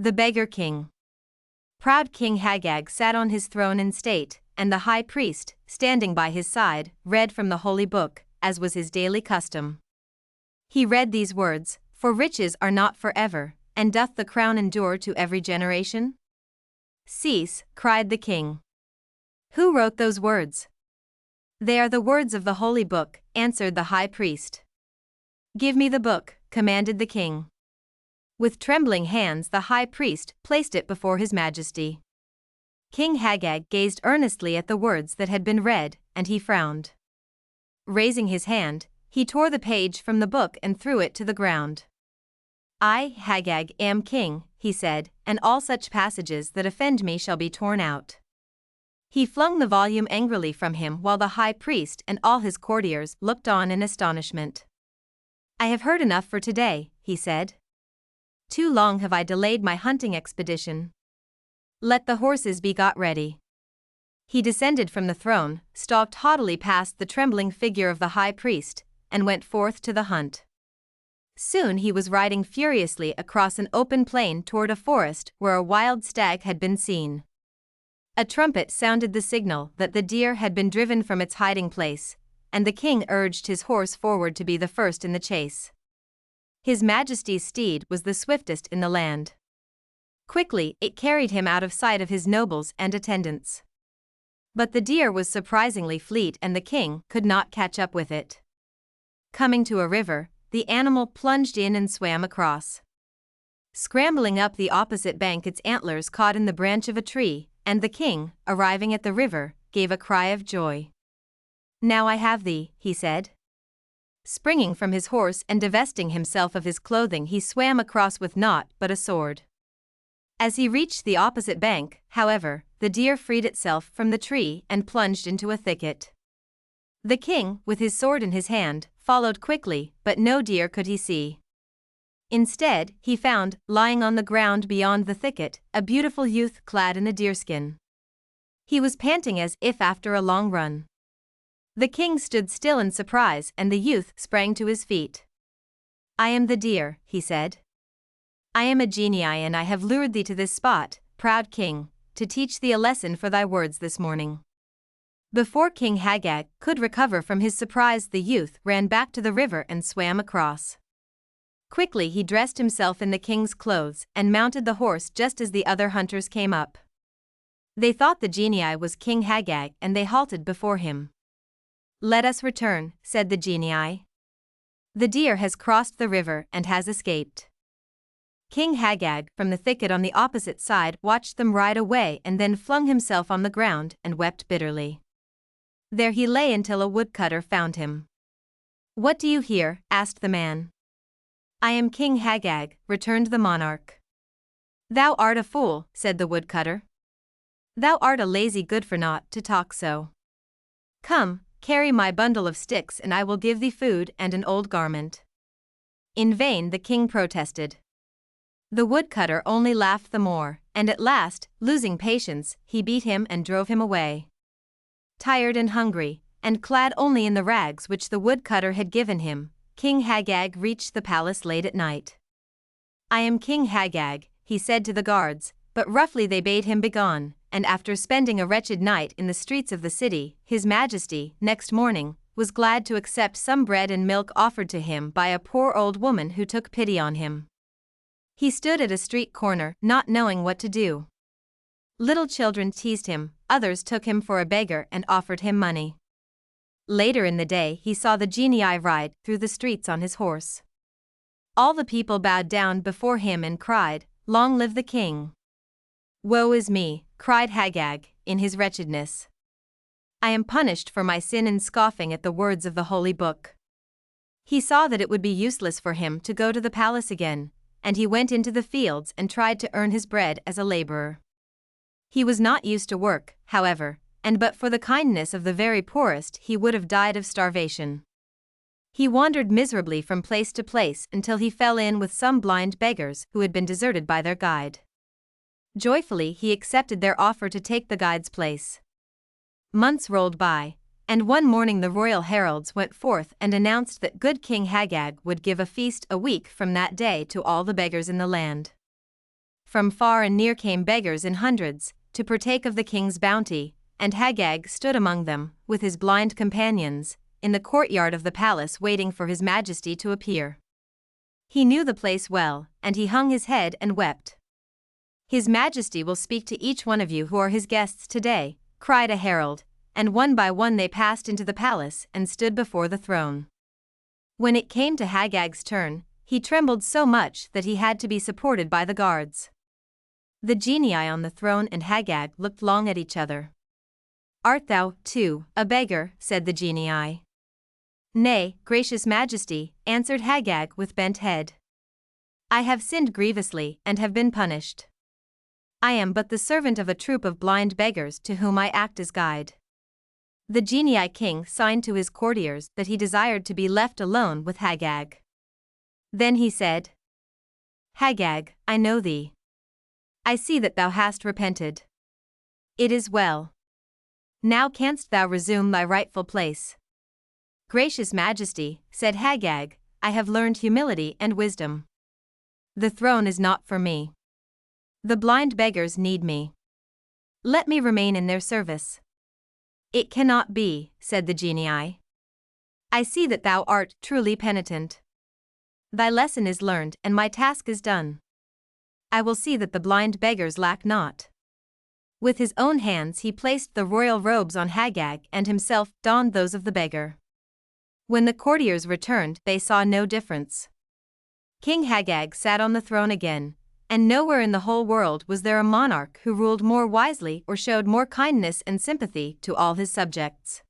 The Beggar King. Proud King Hagag sat on his throne in state, and the high priest, standing by his side, read from the holy book, as was his daily custom. He read these words, "For riches are not forever, and doth the crown endure to every generation?" "Cease," cried the king. "Who wrote those words?" "They are the words of the holy book," answered the high priest. "Give me the book," commanded the king. With trembling hands the high priest placed it before his majesty. King Hagag gazed earnestly at the words that had been read, and he frowned. Raising his hand, he tore the page from the book and threw it to the ground. "I, Hagag, am king," he said, "and all such passages that offend me shall be torn out." He flung the volume angrily from him while the high priest and all his courtiers looked on in astonishment. "I have heard enough for today," he said. "Too long have I delayed my hunting expedition. Let the horses be got ready." He descended from the throne, stalked haughtily past the trembling figure of the high priest, and went forth to the hunt. Soon he was riding furiously across an open plain toward a forest where a wild stag had been seen. A trumpet sounded the signal that the deer had been driven from its hiding place, and the king urged his horse forward to be the first in the chase. His Majesty's steed was the swiftest in the land. Quickly it carried him out of sight of his nobles and attendants. But the deer was surprisingly fleet and the king could not catch up with it. Coming to a river, the animal plunged in and swam across. Scrambling up the opposite bank, its antlers caught in the branch of a tree, and the king, arriving at the river, gave a cry of joy. "Now I have thee," he said. Springing from his horse and divesting himself of his clothing, he swam across with naught but a sword. As he reached the opposite bank, however, the deer freed itself from the tree and plunged into a thicket. The king, with his sword in his hand, followed quickly, but no deer could he see. Instead, he found, lying on the ground beyond the thicket, a beautiful youth clad in a deerskin. He was panting as if after a long run. The king stood still in surprise and the youth sprang to his feet. "I am the deer," he said. "I am a genii and I have lured thee to this spot, proud king, to teach thee a lesson for thy words this morning." Before King Hagag could recover from his surprise, the youth ran back to the river and swam across. Quickly he dressed himself in the king's clothes and mounted the horse just as the other hunters came up. They thought the genii was King Hagag and they halted before him. "Let us return," said the genii. "The deer has crossed the river and has escaped." King Hagag, from the thicket on the opposite side, watched them ride away and then flung himself on the ground and wept bitterly. There he lay until a woodcutter found him. "What do you here?" asked the man. "I am King Hagag," returned the monarch. "Thou art a fool," said the woodcutter. "Thou art a lazy good-for-naught to talk so. Come, carry my bundle of sticks and I will give thee food and an old garment." In vain the king protested. The woodcutter only laughed the more, and at last, losing patience, he beat him and drove him away. Tired and hungry, and clad only in the rags which the woodcutter had given him, King Hagag reached the palace late at night. "I am King Hagag," he said to the guards, but roughly they bade him begone, and after spending a wretched night in the streets of the city, His Majesty, next morning, was glad to accept some bread and milk offered to him by a poor old woman who took pity on him. He stood at a street corner, not knowing what to do. Little children teased him, others took him for a beggar and offered him money. Later in the day he saw the genii ride through the streets on his horse. All the people bowed down before him and cried, "Long live the king!" "Woe is me," cried Hagag, in his wretchedness. "I am punished for my sin in scoffing at the words of the holy book." He saw that it would be useless for him to go to the palace again, and he went into the fields and tried to earn his bread as a laborer. He was not used to work, however, and but for the kindness of the very poorest he would have died of starvation. He wandered miserably from place to place until he fell in with some blind beggars who had been deserted by their guide. Joyfully he accepted their offer to take the guide's place. Months rolled by, and one morning the royal heralds went forth and announced that good King Hagag would give a feast a week from that day to all the beggars in the land. from far and near came beggars in hundreds, to partake of the king's bounty, and Hagag stood among them, with his blind companions, in the courtyard of the palace waiting for his majesty to appear. He knew the place well, and he hung his head and wept. "His majesty will speak to each one of you who are his guests today," cried a herald, and one by one they passed into the palace and stood before the throne. When it came to Hagag's turn, he trembled so much that he had to be supported by the guards. The genii on the throne and Hagag looked long at each other. "Art thou, too, a beggar?" said the genii. "Nay, gracious majesty," answered Hagag with bent head. "I have sinned grievously and have been punished. I am but the servant of a troop of blind beggars to whom I act as guide." The genii king signed to his courtiers that he desired to be left alone with Hagag. Then he said, "Hagag, I know thee. I see that thou hast repented. It is well. Now canst thou resume thy rightful place." "Gracious majesty," said Hagag, "I have learned humility and wisdom. The throne is not for me. The blind beggars need me. Let me remain in their service." "It cannot be," said the genii. "I see that thou art truly penitent. Thy lesson is learned and my task is done. I will see that the blind beggars lack not." With his own hands he placed the royal robes on Hagag and himself donned those of the beggar. When the courtiers returned, they saw no difference. King Hagag sat on the throne again, and nowhere in the whole world was there a monarch who ruled more wisely or showed more kindness and sympathy to all his subjects.